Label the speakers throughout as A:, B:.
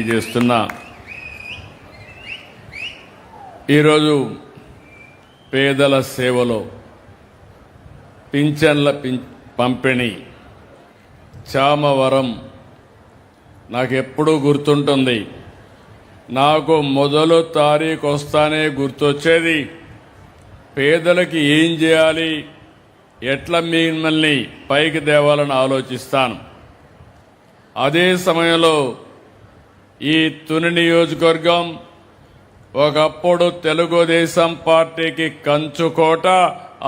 A: తెలియజేస్తున్నా. ఈరోజు పేదల సేవలో పింఛన్ల పంపిణీ చామవరం నాకు ఎప్పుడూ గుర్తుంటుంది. నాకు మొదలు తారీఖు వస్తానే గుర్తొచ్చేది పేదలకి ఏం చేయాలి, ఎట్లా మిమ్మల్ని పైకి తేవాలని ఆలోచిస్తాను. అదే సమయంలో ఈ తుని నియోజకవర్గం ఒకప్పుడు తెలుగుదేశం పార్టీకి కంచుకోట.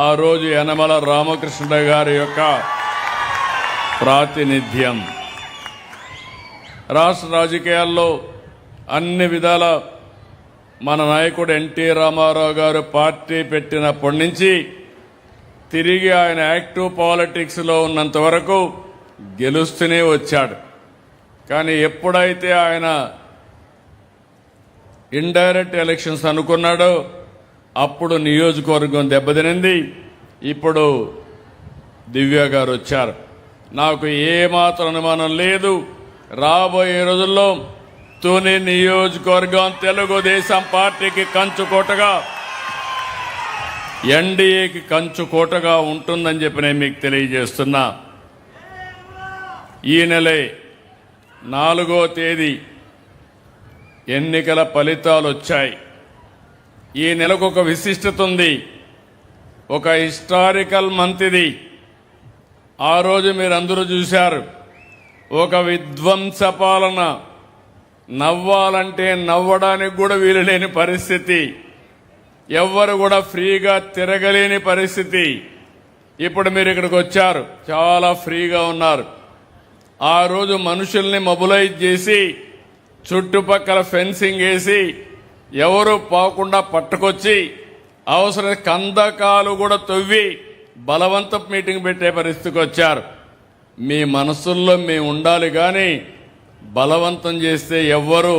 A: ఆ రోజు యనమల రామకృష్ణ గారి యొక్క ప్రాతినిధ్యం. రాష్ట్ర రాజకీయాల్లో అన్ని విధాల మన నాయకుడు ఎన్టీ రామారావు గారు పార్టీ పెట్టినప్పటి నుంచి తిరిగి ఆయన యాక్టివ్ పాలిటిక్స్లో ఉన్నంత వరకు గెలుస్తూనే వచ్చాడు. కానీ ఎప్పుడైతే ఆయన ఇండైరెక్ట్ ఎలక్షన్స్ అనుకున్నాడో అప్పుడు నియోజకవర్గం దెబ్బతినింది. ఇప్పుడు దివ్య గారు వచ్చారు. నాకు ఏమాత్రం అనుమానం లేదు, రాబోయే రోజుల్లో తుని నియోజకవర్గం తెలుగుదేశం పార్టీకి కంచుకోటగా, ఎన్డీఏకి కంచుకోటగా ఉంటుందని చెప్పి నేను మీకు తెలియజేస్తున్నా. ఈ నెలే 4వ తేదీ ఎన్నికల ఫలితాలు వచ్చాయి. ఈ నెలకు ఒక విశిష్టత ఉంది, ఒక హిస్టారికల్ మంత్ ఇది. ఆ రోజు మీరందరూ చూశారు, ఒక విధ్వంస పాలన, నవ్వాలంటే నవ్వడానికి కూడా వీలు లేని పరిస్థితి, ఎవ్వరు కూడా ఫ్రీగా తిరగలేని పరిస్థితి. ఇప్పుడు మీరు ఇక్కడికి వచ్చారు, చాలా ఫ్రీగా ఉన్నారు. ఆ రోజు మనుషుల్ని మొబిలైజ్ చేసి చుట్టుపక్కల ఫెన్సింగ్ వేసి ఎవరు పోకుండా పట్టుకొచ్చి అవసరం కందకాలు కూడా తవ్వి బలవంతపు మీటింగ్ పెట్టే పరిస్థితికి వచ్చారు. మీ మనసుల్లో మేము ఉండాలి, కానీ బలవంతం చేస్తే ఎవ్వరూ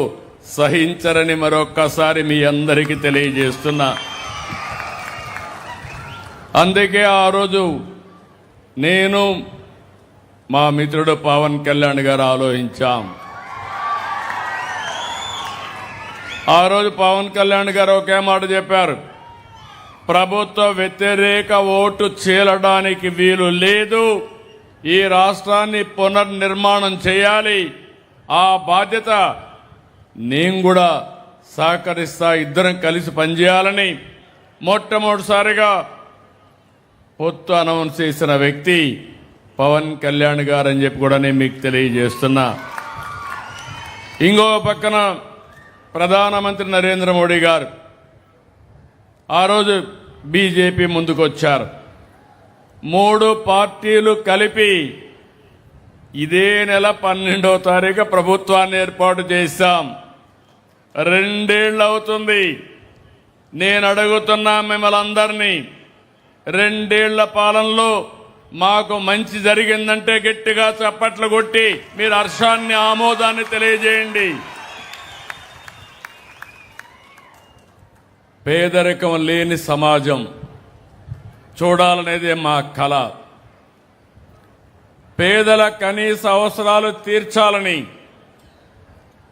A: సహించరని మరొక్కసారి మీ అందరికీ తెలియజేస్తున్నా. అందుకే ఆ రోజు నేను మా మిత్రుడు పవన్ కళ్యాణ్ గారు ఆలోచించాం. ఆ రోజు పవన్ కళ్యాణ్ గారు ఒకే మాట చెప్పారు, ప్రభుత్వ వ్యతిరేక ఓటు చీలడానికి వీలు లేదు, ఈ రాష్ట్రాన్ని పునర్నిర్మాణం చేయాలి, ఆ బాధ్యత నేను కూడా సహకరిస్తా, ఇద్దరం కలిసి పనిచేయాలని మొట్టమొదటిసారిగా పొత్తు అనౌన్స్ చేసిన వ్యక్తి పవన్ కళ్యాణ్ గారు అని చెప్పి కూడా నేను మీకు తెలియజేస్తున్నా. ఇంకో పక్కన ప్రధానమంత్రి నరేంద్ర మోడీ గారు ఆ రోజు బీజేపీ ముందుకొచ్చారు. 3 పార్టీలు కలిపి ఇదే నెల 12వ తారీఖు ప్రభుత్వాన్ని ఏర్పాటు చేశాం. 2 ఏళ్ళు అవుతుంది. నేను అడుగుతున్నా మిమ్మల్ని అందరినీ, 2 ఏళ్ల పాలనలో మాకు మంచి జరిగిందంటే గట్టిగా చప్పట్లు కొట్టి మీరు హర్షాన్ని, ఆమోదాన్ని తెలియజేయండి. పేదరికం లేని సమాజం చూడాలనేదే మా కల. పేదల కనీస అవసరాలు తీర్చాలని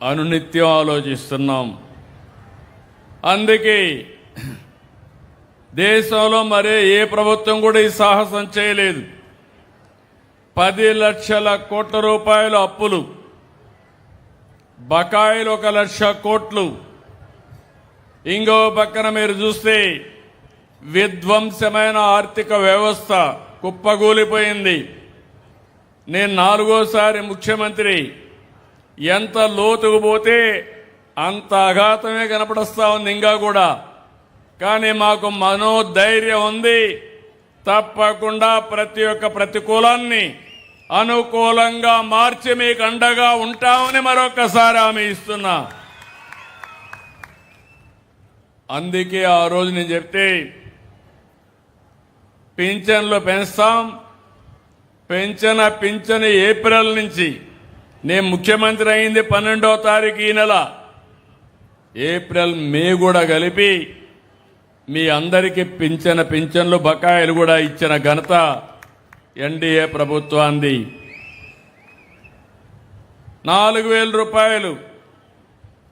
A: అనునిత్యం ఆలోచిస్తున్నాం. అందుకే దేశంలో మరే ఏ ప్రభుత్వం కూడా ఈ సాహసం చేయలేదు. 10 లక్షల కోట్ల రూపాయల అప్పులు, బకాయిలు 1 లక్ష కోట్లు. ఇంకో పక్కన మీరు చూస్తే విధ్వంసమైన ఆర్థిక వ్యవస్థ కుప్పగూలిపోయింది. నేను 4వసారి ముఖ్యమంత్రి, ఎంత లోతుకు పోతే అంత అఘాతమే కనపడస్తా ఉంది ఇంకా కూడా. కానీ మాకు మనోధైర్యం ఉంది, తప్పకుండా ప్రతి ఒక్క ప్రతికూలాన్ని అనుకూలంగా మార్చి మీకు అండగా ఉంటామని మరొకసారి హామీ ఇస్తున్నా. అందుకే ఆ రోజు నేను చెప్తే పింఛన్లు పెంచుతాం, పింఛన్ ఏప్రిల్ నుంచి, నేను ముఖ్యమంత్రి అయింది 12వ తారీఖు ఈ నెల, ఏప్రిల్ మే కూడా కలిపి మీ అందరికీ పింఛన్లు బకాయిలు కూడా ఇచ్చిన ఘనత ఎన్డీఏ ప్రభుత్వాన్ని. 4,000 రూపాయలు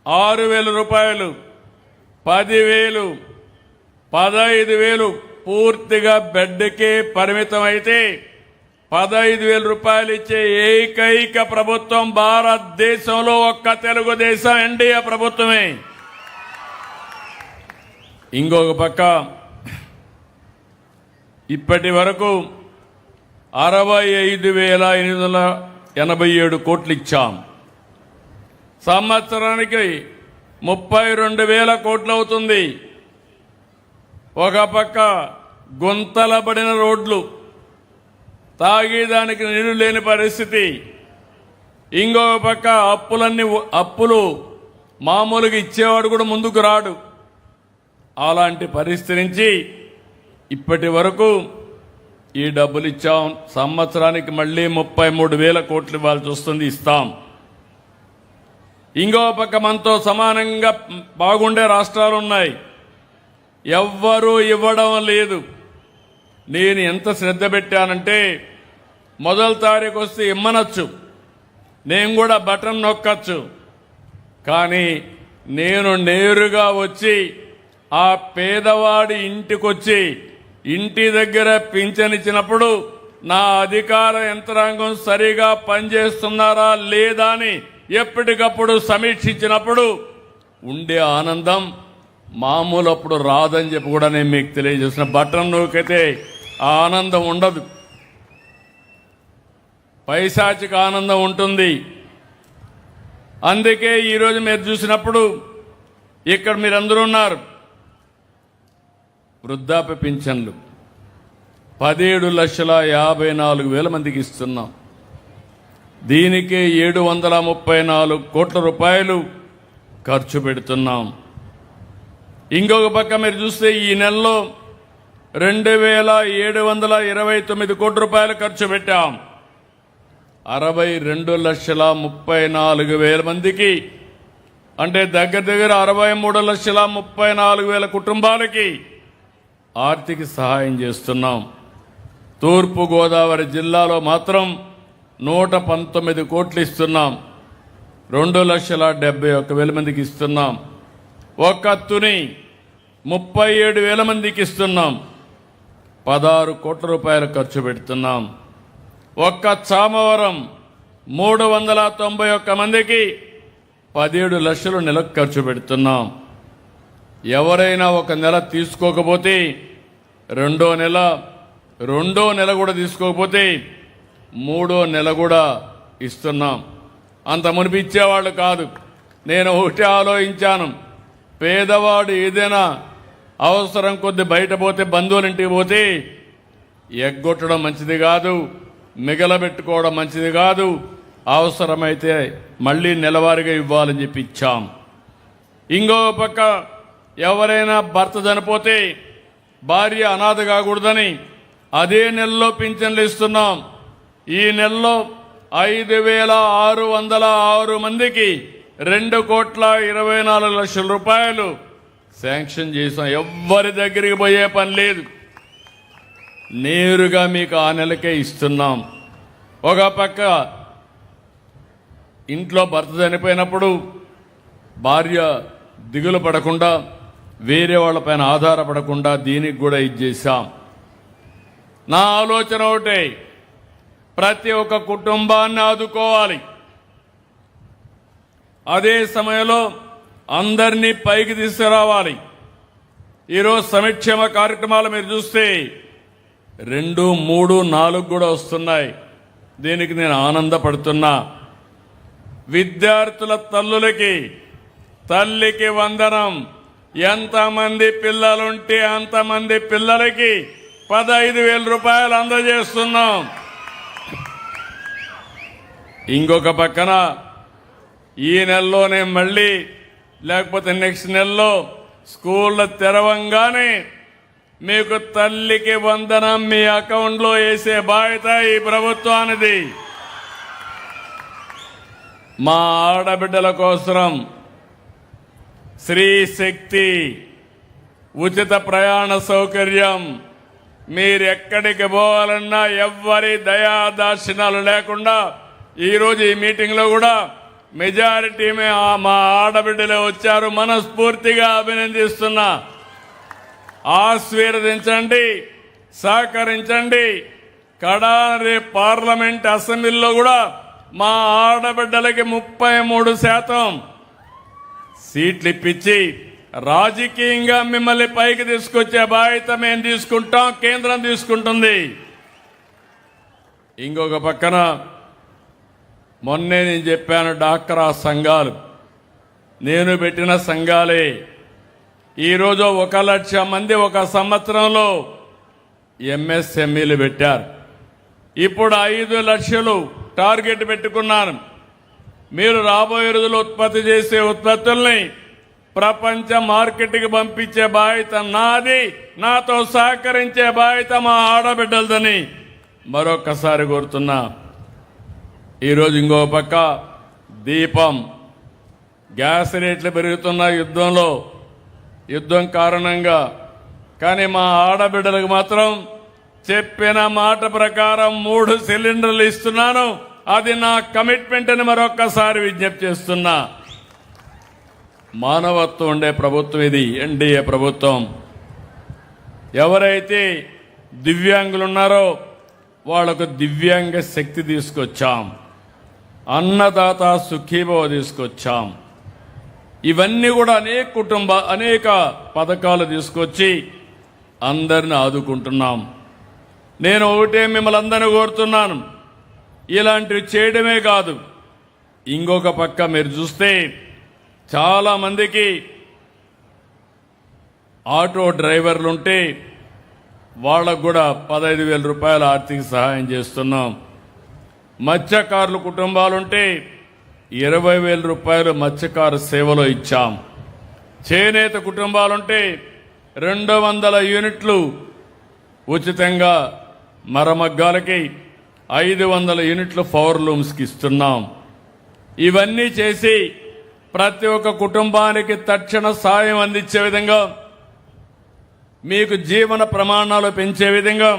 A: 6,000 రూపాయలు, 10,000, 15,000 పూర్తిగా బెడ్కే పరిమితమైతే 15,000 రూపాయలు ఇచ్చే ఏకైక ప్రభుత్వం భారతదేశంలో ఒక్క తెలుగుదేశం ఎన్డీఏ ప్రభుత్వమే. ఇంకొక పక్క ఇప్పటి వరకు 65,887 కోట్లు ఇచ్చాం. సంవత్సరానికి 32,000 కోట్లు అవుతుంది. ఒక పక్క గుంతలబడిన రోడ్లు, తాగేదానికి నీళ్లు లేని పరిస్థితి, ఇంకొక పక్క అప్పులు మామూలుగా ఇచ్చేవాడు కూడా ముందుకు రాడు. అలాంటి పరిస్థితి నుంచి ఇప్పటి వరకు ఈ డబ్బులు ఇచ్చాం. సంవత్సరానికి మళ్ళీ 33,000 కోట్లు ఇవ్వాల్సి వస్తుంది, ఇస్తాం. ఇంకో పక్క మనతో సమానంగా బాగుండే రాష్ట్రాలు ఉన్నాయి, ఎవ్వరూ ఇవ్వడం లేదు. నేను ఎంత శ్రద్ధ పెట్టానంటే మొదటి తారీఖు వస్తే ఇమ్మనొచ్చు, నేను కూడా బటన్ నొక్కచ్చు. కానీ నేను నేరుగా వచ్చి ఆ పేదవాడి ఇంటికొచ్చి ఇంటి దగ్గర పింఛనిచ్చినప్పుడు నా అధికార యంత్రాంగం సరిగా పనిచేస్తున్నారా లేదా అని ఎప్పటికప్పుడు సమీక్షించినప్పుడు ఉండే ఆనందం మామూలు అప్పుడు రాదని చెప్పి కూడా నేను మీకు తెలియజేసిన. బటన్ నొక్కితే ఆ ఆనందం ఉండదు, పైశాచిక ఆనందం ఉంటుంది. అందుకే ఈరోజు మీరు చూసినప్పుడు ఇక్కడ మీరందరూ ఉన్నారు. వృద్ధాప్య పింఛన్లు 17,54,000 మందికి ఇస్తున్నాం. దీనికి 734 కోట్ల రూపాయలు ఖర్చు పెడుతున్నాం. ఇంకొక పక్క మీరు చూస్తే ఈ నెలలో 2,729 కోట్ల రూపాయలు ఖర్చు పెట్టాం. 62,34,000 మందికి, అంటే దగ్గర 63,34,000 కుటుంబాలకి ఆర్థిక సహాయం చేస్తున్నాం. తూర్పు గోదావరి జిల్లాలో మాత్రం 119 కోట్లు ఇస్తున్నాం. 2,71,000 మందికి ఇస్తున్నాం. ఒక్క తుని 37,000 మందికి ఇస్తున్నాం. 16 కోట్ల రూపాయలు ఖర్చు పెడుతున్నాం. ఒక్క చామవరం 391 మందికి 17 లక్షలు నెలకు ఖర్చు పెడుతున్నాం. ఎవరైనా ఒక నెల తీసుకోకపోతే రెండో నెల కూడా తీసుకోకపోతే మూడో నెల కూడా ఇస్తున్నాం. అంత మునిపి ఇచ్చేవాళ్ళు కాదు. నేను ఒకటి ఆలోచించాను, పేదవాడు ఏదైనా అవసరం కొద్ది బయట పోతే, బంధువులింటికి పోతే ఎగ్గొట్టడం మంచిది కాదు, మిగలబెట్టుకోవడం మంచిది కాదు. అవసరమైతే మళ్ళీ నెలవారీగా ఇవ్వాలని చెప్పి ఇచ్చాం. ఇంకో పక్క ఎవరైనా భర్త చనిపోతే భార్య అనాథ కాకూడదని అదే నెలలో పింఛన్లు ఇస్తున్నాం. ఈ నెలలో 5,606 మందికి 2,24,00,000 రూపాయలు శాంక్షన్ చేశాం. ఎవ్వరి దగ్గరికి పోయే పని లేదు, నేరుగా మీకు ఆ నెలకే ఇస్తున్నాం. ఒక పక్క ఇంట్లో భర్త చనిపోయినప్పుడు భార్య దిగులు పడకుండా, వేరే వాళ్ళపైన ఆధారపడకుండా దీనికి కూడా ఇచ్చేసాం. నా ఆలోచన ఒకటే, ప్రతి ఒక్క కుటుంబాన్ని ఆదుకోవాలి. అదే సమయంలో అందరినీ పైకి తీసుకురావాలి. ఈరోజు సంక్షేమ కార్యక్రమాలు మీరు చూస్తే 2, 3, 4 కూడా వస్తున్నాయి. దీనికి నేను ఆనందపడుతున్నా. విద్యార్థుల తల్లికి వందనం. ఎంతమంది పిల్లలుంటే అంతమంది పిల్లలకి 15,000 రూపాయలు అందజేస్తున్నాం. ఇంకొక పక్కన ఈ నెలలోనే మళ్ళీ, లేకపోతే నెక్స్ట్ నెలలో స్కూళ్ళ తెరవంగానే మీకు తల్లికి వందనం మీ అకౌంట్లో వేసే బాధ్యత ఈ ప్రభుత్వానిది. మా ఆడబిడ్డల కోసం స్త్రీ శక్తి, ఉచిత ప్రయాణ సౌకర్యం, మీరెక్కడికి పోవాలన్నా ఎవ్వరి దయాదాక్షిణాలు లేకుండా ఈరోజు ఈ మీటింగ్లో కూడా మెజారిటీ మా ఆడబిడ్డలే వచ్చారు. మనస్ఫూర్తిగా అభినందిస్తున్నా. ఆశీర్వదించండి, సహకరించండి. కడారి పార్లమెంట్ అసెంబ్లీలో కూడా మా ఆడబిడ్డలకి 33% సీట్లు ఇప్పించి రాజకీయంగా మిమ్మల్ని పైకి తీసుకొచ్చే బాధ్యత మేము తీసుకుంటాం, కేంద్రం తీసుకుంటుంది. ఇంకొక పక్కన మొన్నే నేను చెప్పాను, డాక్రా సంఘాలు నేను పెట్టిన సంఘాలే ఈరోజు 1 లక్ష మంది ఒక సంవత్సరంలో ఎంఎస్ఎంఈలు పెట్టారు. ఇప్పుడు 5 లక్షలు టార్గెట్ పెట్టుకున్నాను. మీరు రాబోయే రోజులు ఉత్పత్తి చేసే ఉత్పత్తుల్ని ప్రపంచ మార్కెట్కి పంపించే బాధ్యత నాది, నాతో సహకరించే బాధ్యత మా ఆడబిడ్డలదని మరొకసారి కోరుతున్నా. ఈరోజు ఇంకో పక్క దీపం, గ్యాస్ రేట్లు పెరుగుతున్న యుద్ధం కారణంగా, కానీ మా ఆడబిడ్డలకు మాత్రం చెప్పిన మాట ప్రకారం 3 సిలిండర్లు ఇస్తున్నాను. అది నా కమిట్మెంట్ అని మరొక్కసారి విజ్ఞప్తి చేస్తున్నా. మానవత్వం ఉండే ప్రభుత్వం ఇది, ఎన్డీఏ ప్రభుత్వం. ఎవరైతే దివ్యాంగులు ఉన్నారో వాళ్లకు దివ్యాంగ శక్తి తీసుకొచ్చాం, అన్నదాత సుఖీభవ తీసుకొచ్చాం. ఇవన్నీ కూడా అనేక పథకాలు తీసుకొచ్చి అందరిని ఆదుకుంటున్నాం. నేను ఒకటే మిమ్మల్ని అందరినీ కోరుతున్నాను, ఇలాంటివి చేయడమే కాదు, ఇంకొక పక్క మీరు చూస్తే చాలా మందికి ఆటో డ్రైవర్లుంటే వాళ్ళకు కూడా 15,000 రూపాయల ఆర్థిక సహాయం చేస్తున్నాం. మత్స్యకారుల కుటుంబాలుంటే 20,000 రూపాయలు మత్స్యకారు సేవలో ఇచ్చాం. చేనేత కుటుంబాలుంటే 200 యూనిట్లు ఉచితంగా మరమగ్గాలకి 500 యూనిట్లు పవర్ లూమ్స్కి ఇస్తున్నాం. ఇవన్నీ చేసి ప్రతి ఒక్క కుటుంబానికి తక్షణ సాయం అందించే విధంగా, మీకు జీవన ప్రమాణాలు పెంచే విధంగా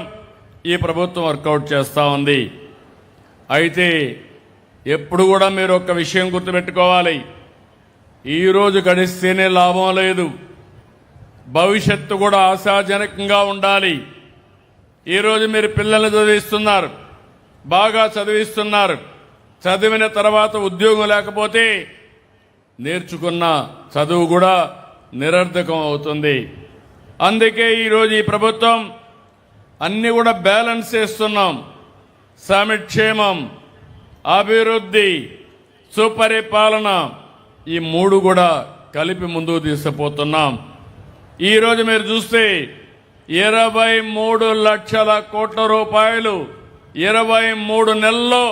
A: ఈ ప్రభుత్వం వర్కౌట్ చేస్తూ ఉంది. అయితే ఎప్పుడు కూడా మీరు ఒక విషయం గుర్తుపెట్టుకోవాలి, ఈరోజు గడిస్తేనే లాభం లేదు, భవిష్యత్తు కూడా ఆశాజనకంగా ఉండాలి. ఈరోజు మీరు పిల్లల్ని చదివిస్తున్నారు, బాగా చదివిస్తున్నారు. చదివిన తర్వాత ఉద్యోగం లేకపోతే నేర్చుకున్న చదువు కూడా నిరర్థకం అవుతుంది. అందుకే ఈరోజు ఈ ప్రభుత్వం అన్ని కూడా బ్యాలెన్స్ చేస్తున్నాం. సంక్షేమం, అభివృద్ధి, సుపరిపాలన, ఈ 3 కూడా కలిపి ముందుకు తీసుకుపోతున్నాం. ఈరోజు మీరు చూస్తే 23 లక్షల కోట్ల రూపాయలు 23 నెలల్లో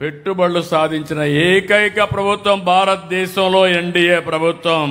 A: పెట్టుబడులు సాధించిన ఏకైక ప్రభుత్వం భారతదేశంలో ఎన్డీఏ ప్రభుత్వం.